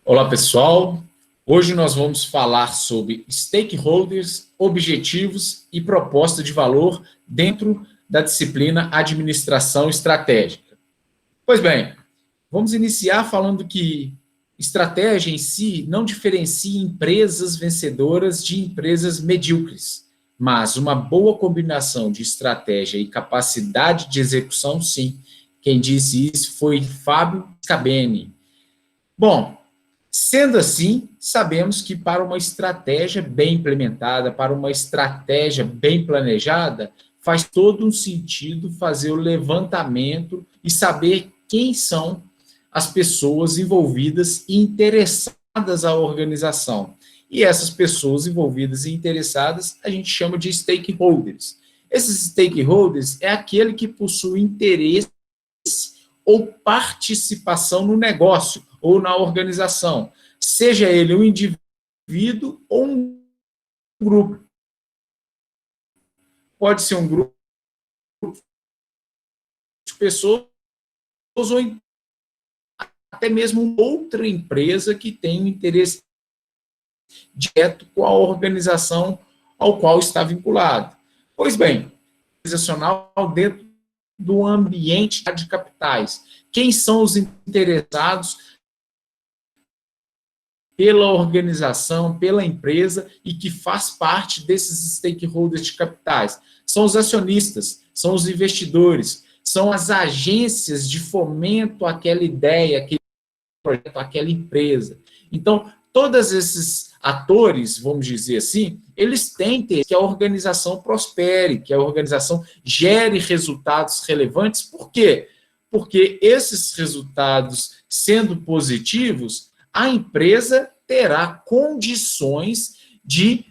Olá, pessoal. Hoje nós vamos falar sobre stakeholders, objetivos e proposta de valor dentro da disciplina Administração Estratégica. Pois bem, vamos iniciar falando que estratégia em si não diferencia empresas vencedoras de empresas medíocres, mas uma boa combinação de estratégia e capacidade de execução, sim. Quem disse isso foi Fábio Scabeni. Bom, sendo assim, sabemos que para uma estratégia bem implementada, para uma estratégia bem planejada, faz todo um sentido fazer o levantamento e saber quem são as pessoas envolvidas e interessadas à organização. E essas pessoas envolvidas e interessadas a gente chama de stakeholders. Esses stakeholders é aquele que possui interesse ou participação no negócio ou na organização, seja ele um indivíduo ou um grupo. Pode ser um grupo de pessoas ou até mesmo outra empresa que tem um interesse direto com a organização ao qual está vinculado. Pois bem, organizacional dentro do ambiente de capitais. Quem são os interessados pela organização, pela empresa e que faz parte desses stakeholders de capitais? São os acionistas, são os investidores, são as agências de fomento àquela ideia, aquele projeto, àquela empresa. Então, todos esses atores, vamos dizer assim, eles têm que a organização prospere, que a organização gere resultados relevantes. Por quê? Porque esses resultados, sendo positivos, a empresa terá condições de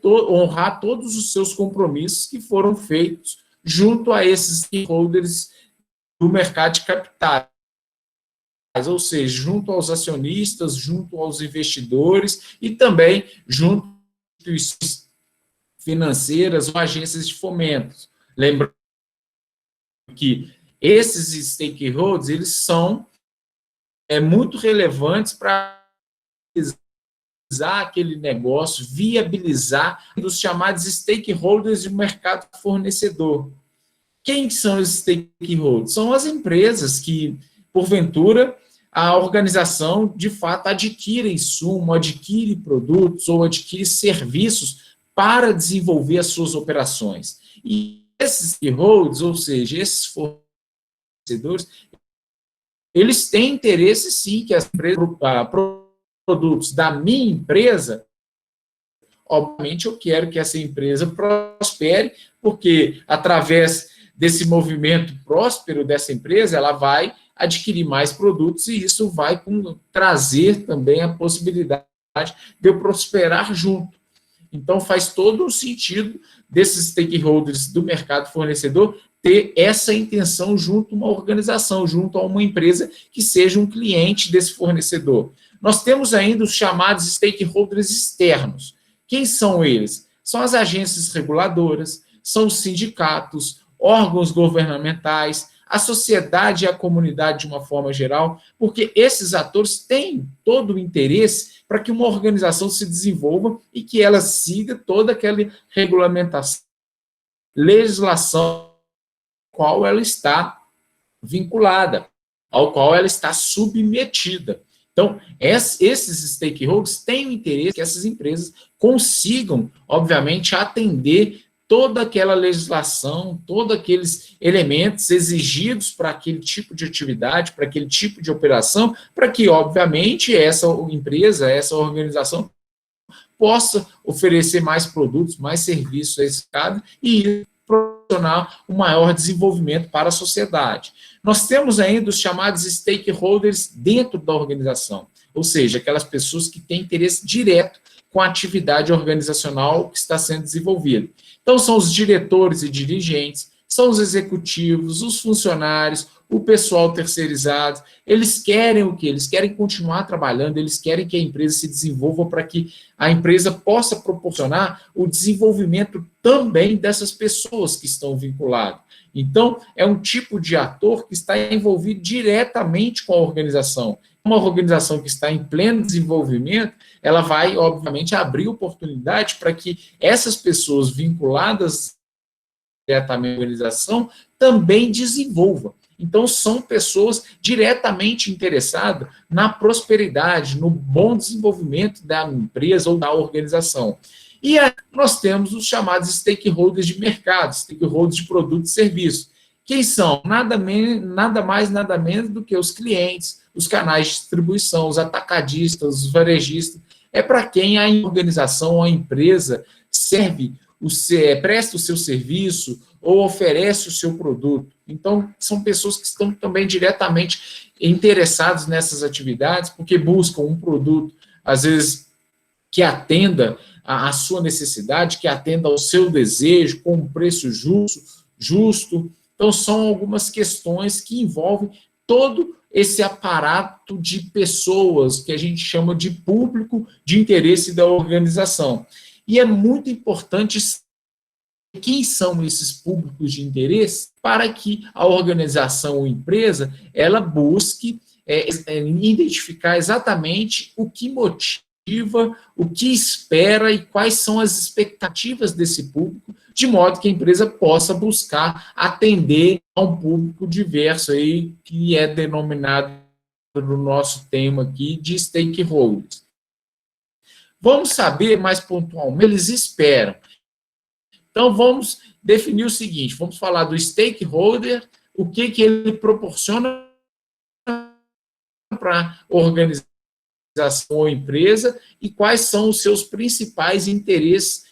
honrar todos os seus compromissos que foram feitos junto a esses stakeholders do mercado de capitais, ou seja, junto aos acionistas, junto aos investidores e também junto às instituições financeiras ou agências de fomento. Lembrando que esses stakeholders, eles são muito relevantes para viabilizar aquele negócio, viabilizar os chamados stakeholders de mercado fornecedor. Quem são os stakeholders? São as empresas que, porventura, a organização, de fato, adquire insumo, adquire produtos ou adquire serviços para desenvolver as suas operações. E esses stakeholders, ou seja, esses fornecedores, eles têm interesse, sim, que as produtos da minha empresa, obviamente eu quero que essa empresa prospere, porque através desse movimento próspero dessa empresa, ela vai adquirir mais produtos e isso vai trazer também a possibilidade de eu prosperar junto. Então, faz todo o sentido desses stakeholders do mercado fornecedor ter essa intenção junto a uma organização, junto a uma empresa que seja um cliente desse fornecedor. Nós temos ainda os chamados stakeholders externos. Quem são eles? São as agências reguladoras, são os sindicatos, órgãos governamentais, a sociedade e a comunidade de uma forma geral, porque esses atores têm todo o interesse para que uma organização se desenvolva e que ela siga toda aquela regulamentação, legislação ao qual ela está vinculada, ao qual ela está submetida. Então, esses stakeholders têm o interesse que essas empresas consigam, obviamente, atender toda aquela legislação, todos aqueles elementos exigidos para aquele tipo de atividade, para aquele tipo de operação, para que, obviamente, essa empresa, essa organização possa oferecer mais produtos, mais serviços a esse mercado e proporcionar um maior desenvolvimento para a sociedade. Nós temos ainda os chamados stakeholders dentro da organização, ou seja, aquelas pessoas que têm interesse direto com a atividade organizacional que está sendo desenvolvida. Então, são os diretores e dirigentes, são os executivos, os funcionários, o pessoal terceirizado. Eles querem o quê? Eles querem continuar trabalhando, eles querem que a empresa se desenvolva para que a empresa possa proporcionar o desenvolvimento também dessas pessoas que estão vinculadas. Então, é um tipo de ator que está envolvido diretamente com a organização. uma organização que está em pleno desenvolvimento, ela vai, obviamente, abrir oportunidade para que essas pessoas vinculadas diretamente à organização também desenvolvam. Então, são pessoas diretamente interessadas na prosperidade, no bom desenvolvimento da empresa ou da organização. E aí nós temos os chamados stakeholders de mercado, stakeholders de produto e serviço. Quem são? Nada mais, nada menos do que os clientes, os canais de distribuição, os atacadistas, os varejistas. É para quem a organização, a empresa serve, presta o seu serviço ou oferece o seu produto. Então, são pessoas que estão também diretamente interessadas nessas atividades, porque buscam um produto, às vezes, que atenda à sua necessidade, que atenda ao seu desejo, com um preço justo. Então, são algumas questões que envolvem todo esse aparato de pessoas que a gente chama de público de interesse da organização. E é muito importante quem são esses públicos de interesse para que a organização ou empresa ela busque identificar exatamente o que motiva, o que espera e quais são as expectativas desse público, de modo que a empresa possa buscar atender a um público diverso aí, que é denominado no nosso tema aqui de stakeholders. Vamos saber mais pontualmente, eles esperam. Então, vamos definir o seguinte, vamos falar do stakeholder, o que ele proporciona para a organização ou empresa e quais são os seus principais interesses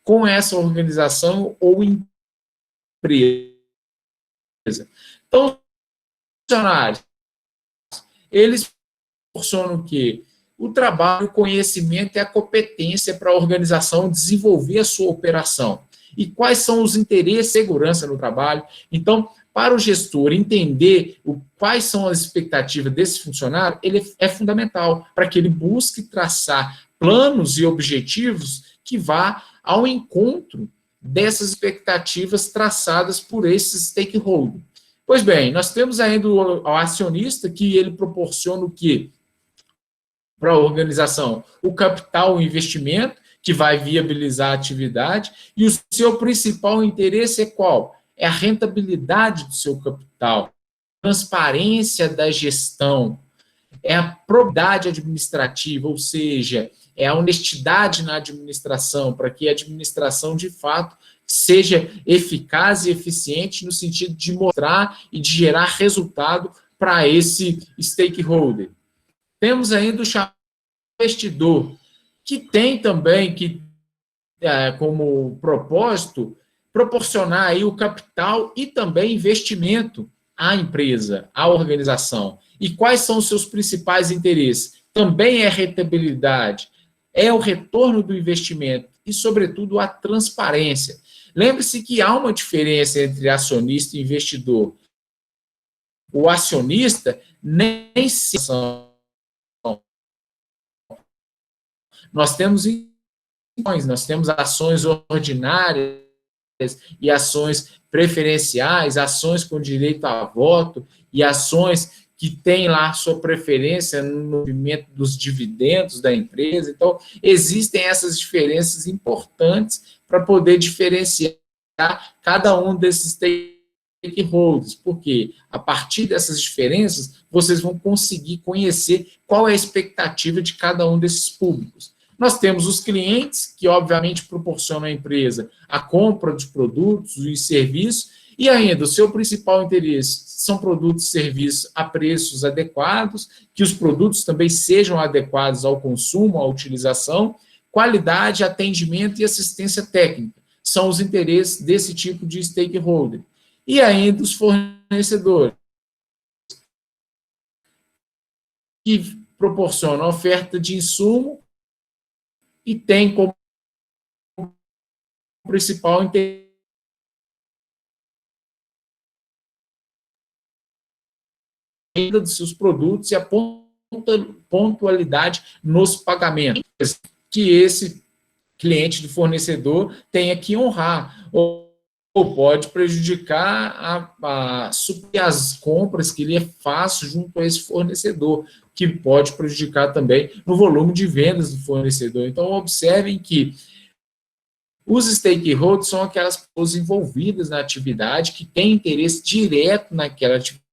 com essa organização ou empresa. Então, os funcionários, eles proporcionam o quê? O trabalho, o conhecimento e a competência para a organização desenvolver a sua operação. E quais são os interesses de segurança no trabalho? Então, para o gestor entender quais são as expectativas desse funcionário, ele é fundamental para que ele busque traçar planos e objetivos que vá ao encontro dessas expectativas traçadas por esses stakeholders. Pois bem, nós temos ainda o acionista, que ele proporciona o quê? Para a organização, o capital, o investimento, que vai viabilizar a atividade, e o seu principal interesse é qual? É a rentabilidade do seu capital, transparência da gestão, é a probidade administrativa, ou seja, é a honestidade na administração, para que a administração, de fato, seja eficaz e eficiente no sentido de mostrar e de gerar resultado para esse stakeholder. Temos ainda o chamado investidor, que tem também como propósito proporcionar aí o capital e também investimento à empresa, à organização. E quais são os seus principais interesses? Também é a rentabilidade, é o retorno do investimento e, sobretudo, a transparência. Lembre-se que há uma diferença entre acionista e investidor. O acionista nem se nós temos ações ordinárias e ações preferenciais, ações com direito a voto e ações que têm lá sua preferência no movimento dos dividendos da empresa. Então, existem essas diferenças importantes para poder diferenciar cada um desses stakeholders, porque a partir dessas diferenças, vocês vão conseguir conhecer qual é a expectativa de cada um desses públicos. Nós temos os clientes, que obviamente proporcionam à empresa a compra de produtos e serviços, e ainda o seu principal interesse são produtos e serviços a preços adequados, que os produtos também sejam adequados ao consumo, à utilização, qualidade, atendimento e assistência técnica. São os interesses desse tipo de stakeholder. E ainda os fornecedores, que proporcionam oferta de insumo e tem como principal interesse dos seus produtos e a pontualidade nos pagamentos, que esse cliente do fornecedor tenha que honrar. Ou ou pode prejudicar suprir as compras que ele faz junto a esse fornecedor, que pode prejudicar também no volume de vendas do fornecedor. Então, observem que os stakeholders são aquelas pessoas envolvidas na atividade que têm interesse direto naquela atividade,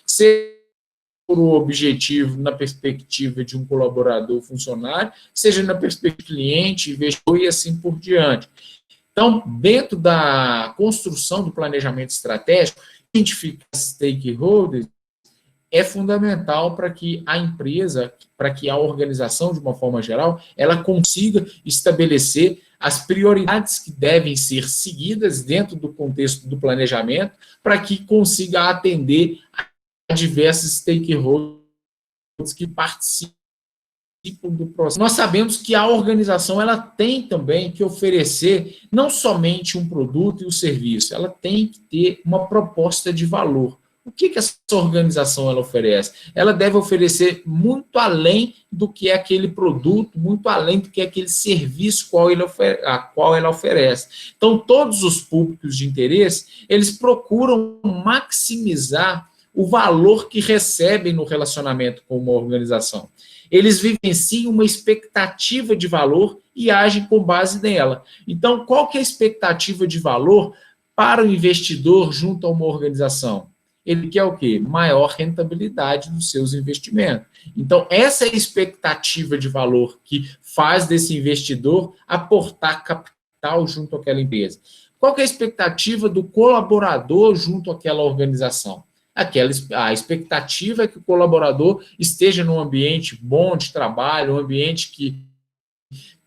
seja por um objetivo na perspectiva de um colaborador funcionário, seja na perspectiva do cliente, investidor e assim por diante. Então, dentro da construção do planejamento estratégico, identificar stakeholders é fundamental para que a empresa, para que a organização, de uma forma geral, ela consiga estabelecer as prioridades que devem ser seguidas dentro do contexto do planejamento, para que consiga atender a diversos stakeholders que participam do processo. Nós sabemos que a organização ela tem também que oferecer não somente um produto e um serviço, ela tem que ter uma proposta de valor. O que essa organização ela oferece? Ela deve oferecer muito além do que é aquele produto, muito além do que é aquele serviço a qual ela oferece. Então, todos os públicos de interesse, eles procuram maximizar o valor que recebem no relacionamento com uma organização. Eles vivenciam uma expectativa de valor e agem com base nela. Então, qual que é a expectativa de valor para o investidor junto a uma organização? Ele quer o quê? Maior rentabilidade dos seus investimentos. Então, essa é a expectativa de valor que faz desse investidor aportar capital junto àquela empresa. Qual que é a expectativa do colaborador junto àquela organização? A expectativa é que o colaborador esteja num ambiente bom de trabalho, um ambiente que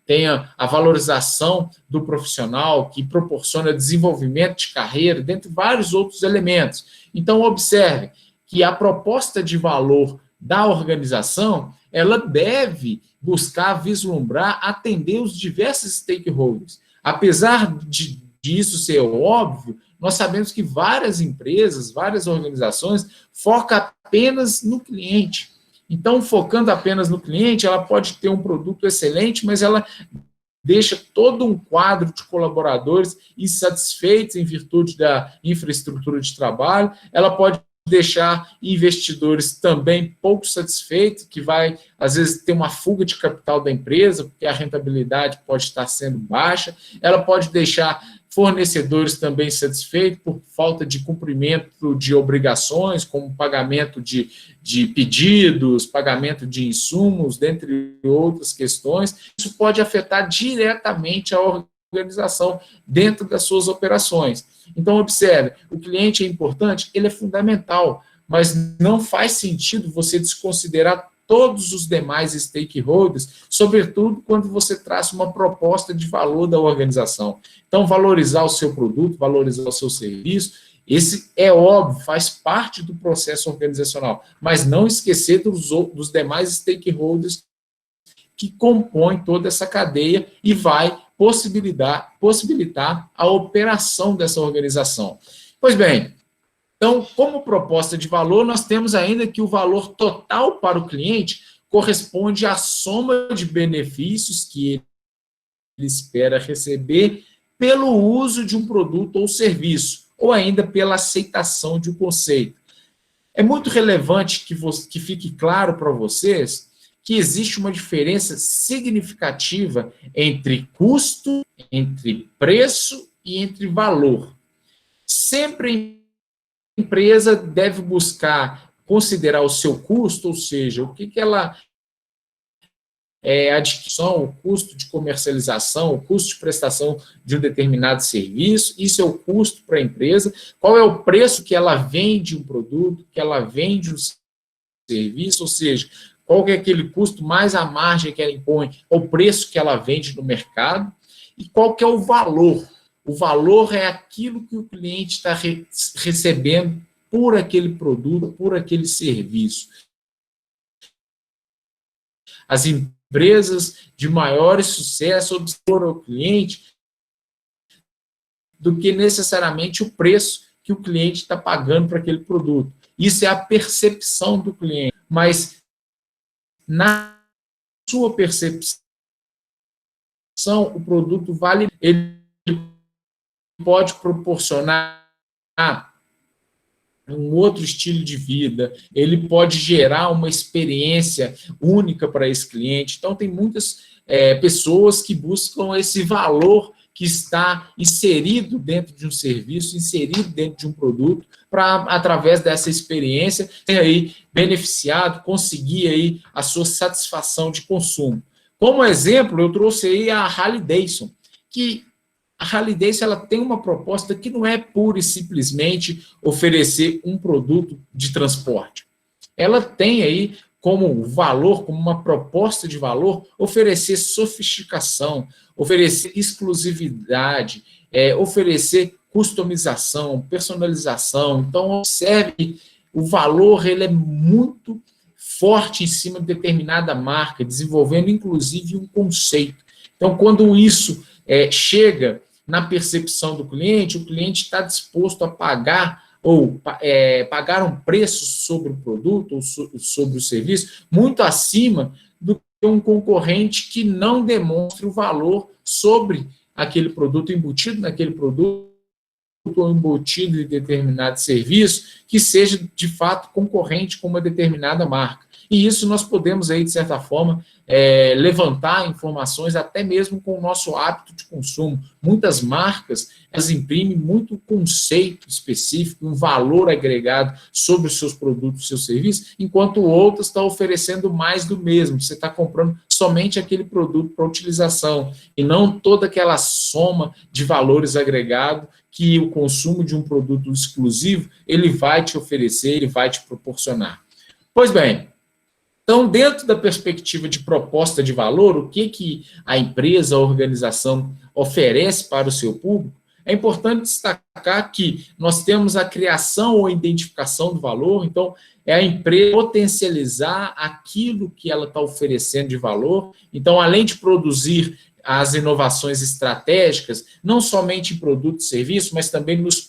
tenha a valorização do profissional, que proporciona desenvolvimento de carreira, dentre vários outros elementos. Então, observe que a proposta de valor da organização, ela deve buscar vislumbrar, atender os diversos stakeholders. Apesar disso ser óbvio, nós sabemos que várias empresas, várias organizações focam apenas no cliente. Então, focando apenas no cliente, ela pode ter um produto excelente, mas ela deixa todo um quadro de colaboradores insatisfeitos em virtude da infraestrutura de trabalho, ela pode deixar investidores também pouco satisfeitos, que vai, às vezes, ter uma fuga de capital da empresa, porque a rentabilidade pode estar sendo baixa, ela pode deixar fornecedores também satisfeitos por falta de cumprimento de obrigações, como pagamento de pedidos, pagamento de insumos, dentre outras questões. Isso pode afetar diretamente a organização dentro das suas operações. Então, observe, o cliente é importante, ele é fundamental, mas não faz sentido você desconsiderar todos os demais stakeholders, sobretudo quando você traz uma proposta de valor da organização. Então, valorizar o seu produto, valorizar o seu serviço, esse é óbvio, faz parte do processo organizacional, mas não esquecer dos demais stakeholders que compõem toda essa cadeia e vai possibilitar a operação dessa organização. Pois bem, então, como proposta de valor, nós temos ainda que o valor total para o cliente corresponde à soma de benefícios que ele espera receber pelo uso de um produto ou serviço, ou ainda pela aceitação de um conceito. É muito relevante que fique claro para vocês que existe uma diferença significativa entre custo, entre preço e entre valor. Sempre a empresa deve buscar considerar o seu custo, ou seja, o que ela a adquisição, o custo de comercialização, o custo de prestação de um determinado serviço, isso é o custo para a empresa, qual é o preço que ela vende um produto, que ela vende um serviço, ou seja, qual é aquele custo mais a margem que ela impõe, o preço que ela vende no mercado, e qual que é o valor. O valor é aquilo que o cliente está recebendo por aquele produto, por aquele serviço. As empresas de maior sucesso observam o cliente do que necessariamente o preço que o cliente está pagando para aquele produto. Isso é a percepção do cliente. Mas, na sua percepção, o produto vale, ele pode proporcionar um outro estilo de vida, ele pode gerar uma experiência única para esse cliente. Então, tem muitas pessoas que buscam esse valor que está inserido dentro de um serviço, inserido dentro de um produto, para, através dessa experiência, ter aí beneficiado, conseguir aí a sua satisfação de consumo. Como exemplo, eu trouxe aí a Harley-Davidson, que a Harley-Davidson ela tem uma proposta que não é pura e simplesmente oferecer um produto de transporte. Ela tem aí como valor, como uma proposta de valor, oferecer sofisticação, oferecer exclusividade, oferecer customização, personalização. Então, observe, o valor ele é muito forte em cima de determinada marca, desenvolvendo inclusive um conceito. Então, quando isso chega na percepção do cliente, o cliente está disposto a pagar ou pagar um preço sobre o produto ou sobre o serviço muito acima do que um concorrente que não demonstre o valor sobre aquele produto, embutido naquele produto ou embutido em determinado serviço, que seja de fato concorrente com uma determinada marca. E isso nós podemos aí, de certa forma, levantar informações até mesmo com o nosso hábito de consumo. Muitas marcas, elas imprimem muito conceito específico, um valor agregado sobre os seus produtos, seus serviços, enquanto outras estão oferecendo mais do mesmo. Você está comprando somente aquele produto para utilização e não toda aquela soma de valores agregados que o consumo de um produto exclusivo ele vai te oferecer, ele vai te proporcionar. Pois bem, então, dentro da perspectiva de proposta de valor, o que a empresa, a organização oferece para o seu público, é importante destacar que nós temos a criação ou identificação do valor, então, é a empresa potencializar aquilo que ela está oferecendo de valor. Então, além de produzir as inovações estratégicas, não somente em produtos e serviços, mas também nos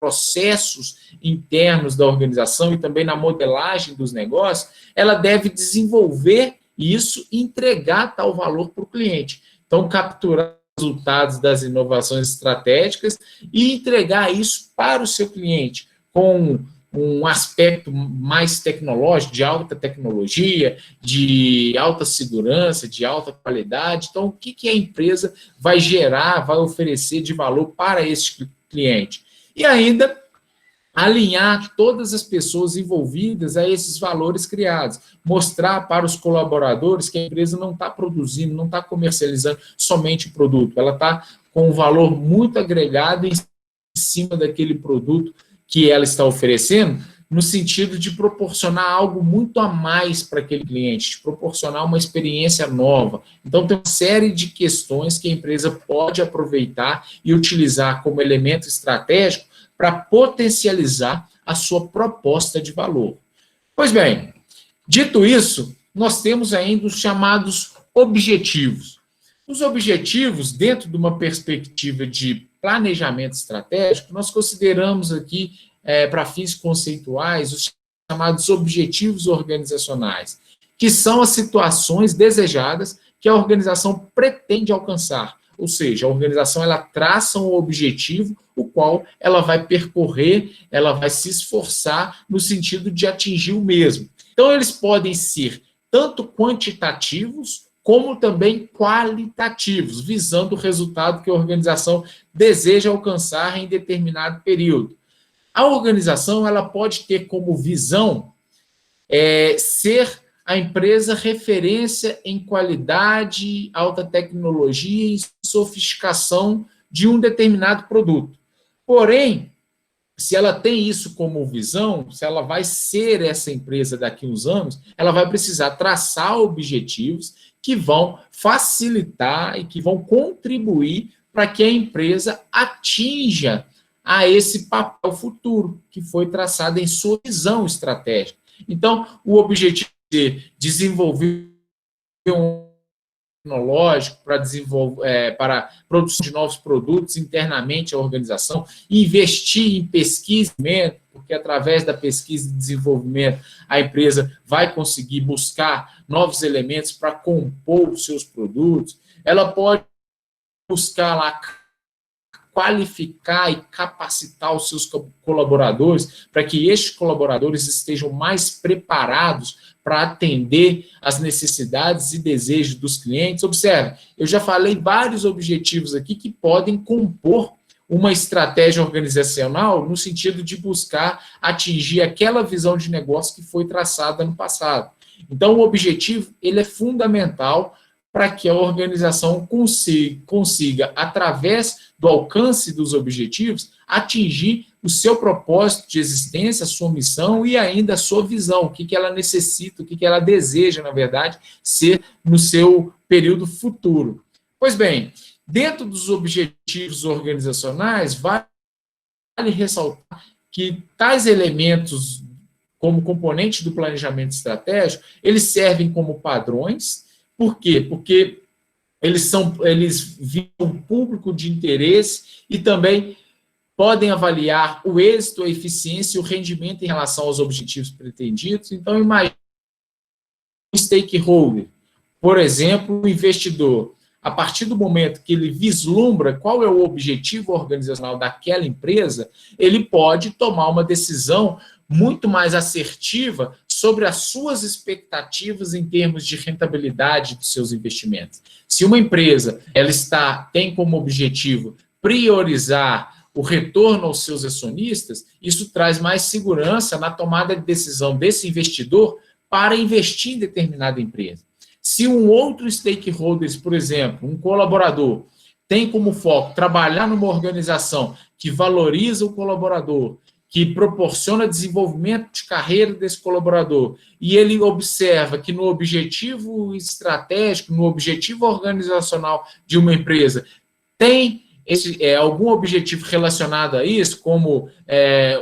processos internos da organização e também na modelagem dos negócios, ela deve desenvolver isso e entregar tal valor para o cliente. Então, capturar os resultados das inovações estratégicas e entregar isso para o seu cliente com um aspecto mais tecnológico, de alta tecnologia, de alta segurança, de alta qualidade. Então, o que a empresa vai gerar, vai oferecer de valor para esse cliente? E ainda alinhar todas as pessoas envolvidas a esses valores criados, mostrar para os colaboradores que a empresa não está produzindo, não está comercializando somente o produto, ela está com um valor muito agregado em cima daquele produto que ela está oferecendo, no sentido de proporcionar algo muito a mais para aquele cliente, de proporcionar uma experiência nova. Então, tem uma série de questões que a empresa pode aproveitar e utilizar como elemento estratégico para potencializar a sua proposta de valor. Pois bem, dito isso, nós temos ainda os chamados objetivos. Os objetivos, dentro de uma perspectiva de planejamento estratégico, nós consideramos aqui, para fins conceituais, os chamados objetivos organizacionais, que são as situações desejadas que a organização pretende alcançar. Ou seja, a organização ela traça um objetivo, o qual ela vai percorrer, ela vai se esforçar no sentido de atingir o mesmo. Então, eles podem ser tanto quantitativos, como também qualitativos, visando o resultado que a organização deseja alcançar em determinado período. A organização ela pode ter como visão ser a empresa referência em qualidade, alta tecnologia e sofisticação de um determinado produto. Porém, se ela tem isso como visão, se ela vai ser essa empresa daqui a uns anos, ela vai precisar traçar objetivos que vão facilitar e que vão contribuir para que a empresa atinja a esse papel futuro que foi traçado em sua visão estratégica. Então, o objetivo é desenvolver um tecnológico para desenvolver, para produção de novos produtos internamente à organização, investir em pesquisa, porque através da pesquisa e desenvolvimento a empresa vai conseguir buscar novos elementos para compor os seus produtos. Ela pode buscar lá qualificar e capacitar os seus colaboradores para que estes colaboradores estejam mais preparados para atender às necessidades e desejos dos clientes. Observe, eu já falei vários objetivos aqui que podem compor uma estratégia organizacional no sentido de buscar atingir aquela visão de negócio que foi traçada no passado. Então, o objetivo ele é fundamental para que a organização consiga, através do alcance dos objetivos, atingir o seu propósito de existência, a sua missão e ainda a sua visão, o que ela necessita, o que ela deseja, na verdade, ser no seu período futuro. Pois bem, dentro dos objetivos organizacionais, vale ressaltar que tais elementos, como componente do planejamento estratégico, eles servem como padrões. Por quê? Porque eles visam um público de interesse e também podem avaliar o êxito, a eficiência e o rendimento em relação aos objetivos pretendidos. Então, imagine um stakeholder, por exemplo, o investidor. A partir do momento que ele vislumbra qual é o objetivo organizacional daquela empresa, ele pode tomar uma decisão muito mais assertiva sobre as suas expectativas em termos de rentabilidade dos seus investimentos. Se uma empresa tem como objetivo priorizar o retorno aos seus acionistas, isso traz mais segurança na tomada de decisão desse investidor para investir em determinada empresa. Se um outro stakeholder, por exemplo, um colaborador, tem como foco trabalhar numa organização que valoriza o colaborador, que proporciona desenvolvimento de carreira desse colaborador, e ele observa que no objetivo estratégico, no objetivo organizacional de uma empresa, tem algum objetivo relacionado a isso, como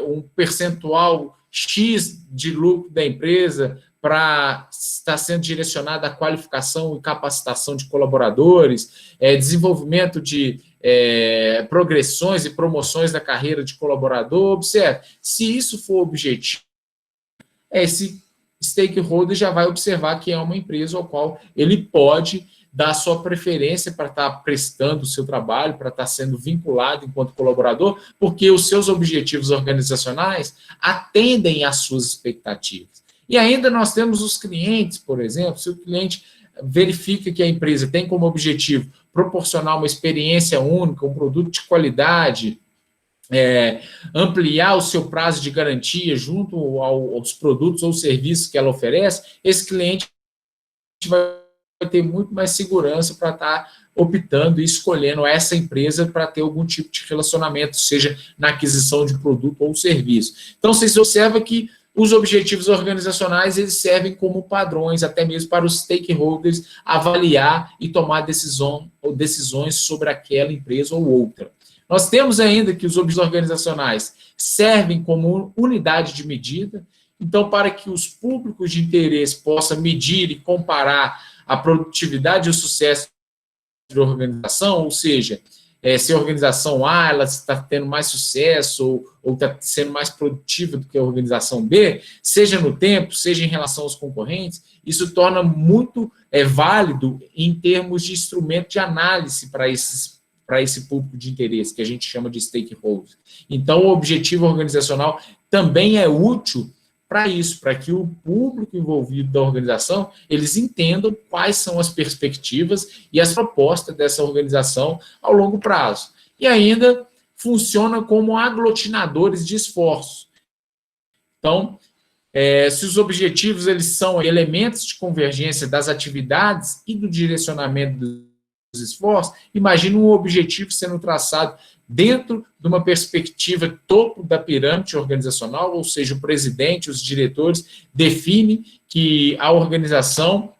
um percentual X de lucro da empresa para estar sendo direcionado à qualificação e capacitação de colaboradores, desenvolvimento de progressões e promoções da carreira de colaborador. Observe, se isso for objetivo, esse stakeholder já vai observar que é uma empresa ao qual ele pode dar sua preferência para estar prestando o seu trabalho, para estar sendo vinculado enquanto colaborador, porque os seus objetivos organizacionais atendem às suas expectativas. E ainda nós temos os clientes, por exemplo, se o cliente verifica que a empresa tem como objetivo proporcionar uma experiência única, um produto de qualidade, ampliar o seu prazo de garantia junto aos produtos ou serviços que ela oferece, esse cliente vai ter muito mais segurança para estar optando e escolhendo essa empresa para ter algum tipo de relacionamento, seja na aquisição de produto ou serviço. Então, vocês observam que os objetivos organizacionais eles servem como padrões, até mesmo para os stakeholders avaliar e tomar decisões sobre aquela empresa ou outra. Nós temos ainda que os objetivos organizacionais servem como unidade de medida, então, para que os públicos de interesse possam medir e comparar a produtividade e o sucesso da organização, ou seja, se a organização A ela está tendo mais sucesso ou está sendo mais produtiva do que a organização B, seja no tempo, seja em relação aos concorrentes, isso torna muito válido em termos de instrumento de análise para esse público de interesse, que a gente chama de stakeholders. Então, o objetivo organizacional também é útil para isso, para que o público envolvido da organização, eles entendam quais são as perspectivas e as propostas dessa organização ao longo prazo. E ainda funciona como aglutinadores de esforços. Então, se os objetivos eles são elementos de convergência das atividades e do direcionamento dos esforços, imagine um objetivo sendo traçado dentro de uma perspectiva topo da pirâmide organizacional, ou seja, o presidente, os diretores, definem que a organização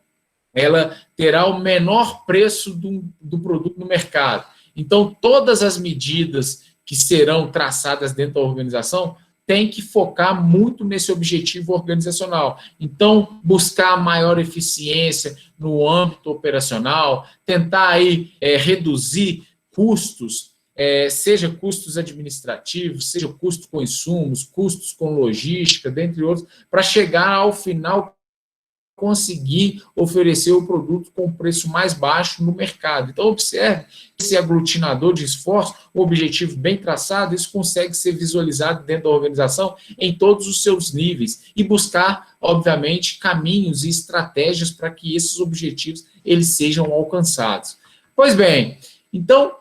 ela terá o menor preço do produto no mercado. Então, todas as medidas que serão traçadas dentro da organização têm que focar muito nesse objetivo organizacional. Então, buscar maior eficiência no âmbito operacional, tentar aí, reduzir custos, seja custos administrativos, seja custo com insumos, custos com logística, dentre outros, para chegar ao final conseguir oferecer o produto com preço mais baixo no mercado. Então, observe esse aglutinador de esforço, um objetivo bem traçado, isso consegue ser visualizado dentro da organização em todos os seus níveis e buscar, obviamente, caminhos e estratégias para que esses objetivos eles sejam alcançados. Pois bem, então,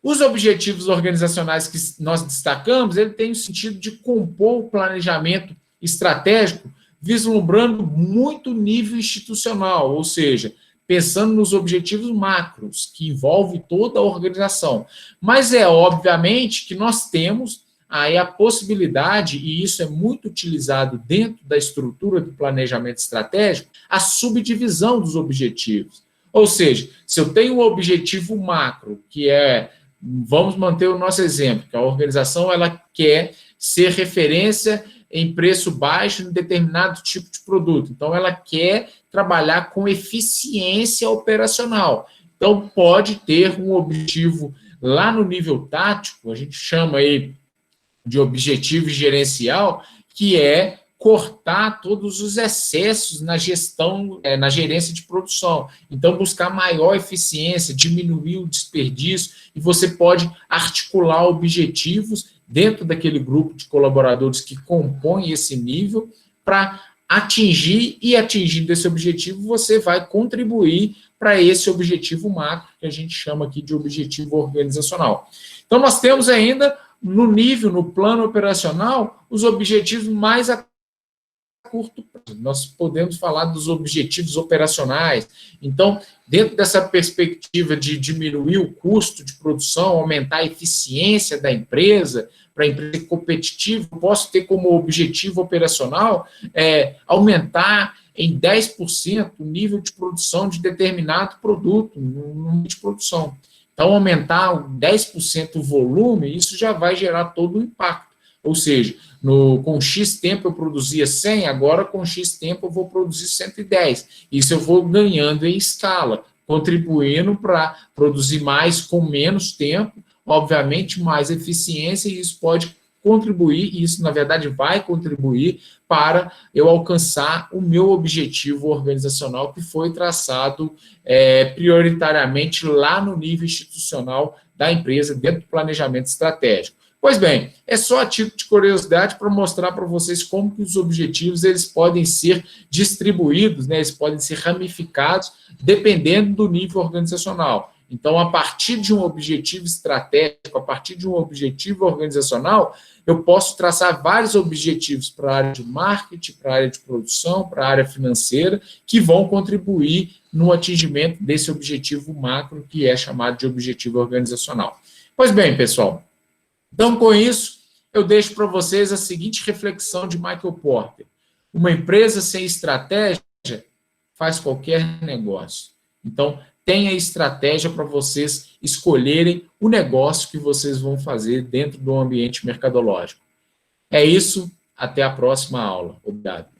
os objetivos organizacionais que nós destacamos, ele tem o sentido de compor o planejamento estratégico, vislumbrando muito nível institucional, ou seja, pensando nos objetivos macros, que envolve toda a organização. Mas é obviamente que nós temos aí a possibilidade, e isso é muito utilizado dentro da estrutura do planejamento estratégico, a subdivisão dos objetivos. Ou seja, se eu tenho um objetivo macro, que é, vamos manter o nosso exemplo, que a organização ela quer ser referência em preço baixo em determinado tipo de produto. Então, ela quer trabalhar com eficiência operacional. Então, pode ter um objetivo lá no nível tático, a gente chama aí de objetivo gerencial, que é cortar todos os excessos na gestão, na gerência de produção. Então, buscar maior eficiência, diminuir o desperdício, e você pode articular objetivos dentro daquele grupo de colaboradores que compõem esse nível para atingir, e atingindo esse objetivo, você vai contribuir para esse objetivo macro, que a gente chama aqui de objetivo organizacional. Então, nós temos ainda, no nível, no plano operacional, os objetivos mais a curto prazo. Nós podemos falar dos objetivos operacionais. Então, dentro dessa perspectiva de diminuir o custo de produção, aumentar a eficiência da empresa, para a empresa ser competitiva, eu posso ter como objetivo operacional aumentar em 10% o nível de produção de determinado produto, no nível de produção. Então, aumentar 10% o volume, isso já vai gerar todo o impacto. Ou seja, com X tempo eu produzia 100, agora com X tempo eu vou produzir 110. Isso eu vou ganhando em escala, contribuindo para produzir mais com menos tempo, obviamente mais eficiência, e isso pode contribuir, e isso na verdade vai contribuir para eu alcançar o meu objetivo organizacional que foi traçado prioritariamente lá no nível institucional da empresa, dentro do planejamento estratégico. Pois bem, é só a título de curiosidade para mostrar para vocês como que os objetivos eles podem ser distribuídos, né, eles podem ser ramificados dependendo do nível organizacional. Então, a partir de um objetivo estratégico, a partir de um objetivo organizacional, eu posso traçar vários objetivos para a área de marketing, para a área de produção, para a área financeira, que vão contribuir no atingimento desse objetivo macro, que é chamado de objetivo organizacional. Pois bem, pessoal, então, com isso, eu deixo para vocês a seguinte reflexão de Michael Porter. Uma empresa sem estratégia faz qualquer negócio. Então, tenha estratégia para vocês escolherem o negócio que vocês vão fazer dentro do ambiente mercadológico. É isso, até a próxima aula. Obrigado.